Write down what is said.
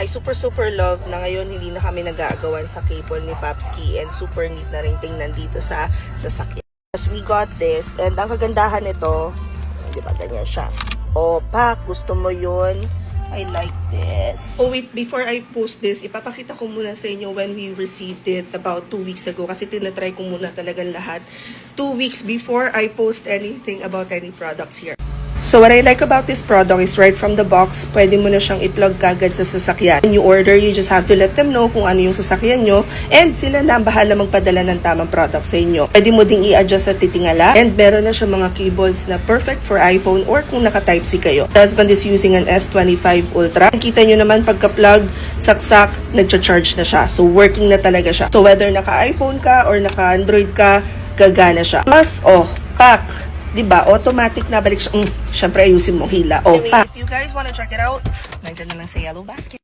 I super love na ngayon hindi na kami nag-aagawan sa cable ni Papski, and super neat na rin tingnan dito sa sasakyan. As we got this, and ang kagandahan nito, di ba ganyan siya. O, pak, gusto mo yun? I like this. Oh wait, before I post this, ipapakita ko muna sa inyo when we received it about 2 weeks ago, kasi tinatry ko muna talagang lahat 2 weeks before I post anything about any products here. So what I like about this product is right from the box, pwede mo na siyang i-plug kagad sa sasakyan. When you order, you just have to let them know kung ano yung sasakyan nyo, and sila na ang bahala magpadala ng tamang product sa inyo. Pwede mo ding i-adjust sa titingala, and meron na siya mga cables na perfect for iPhone or kung naka-Type-C kayo. The husband is using an S25 Ultra. Kita nyo naman pagka-plug, saksak, nagcha-charge na siya. So working na talaga siya. So whether naka-iPhone ka or naka-Android ka, gagana siya. Plus, pak! Diba? Automatic na balik siya. Siyempre, ayusin mo hila. Anyway, if you guys wanna check it out, nandiyan na lang sa yellow basket.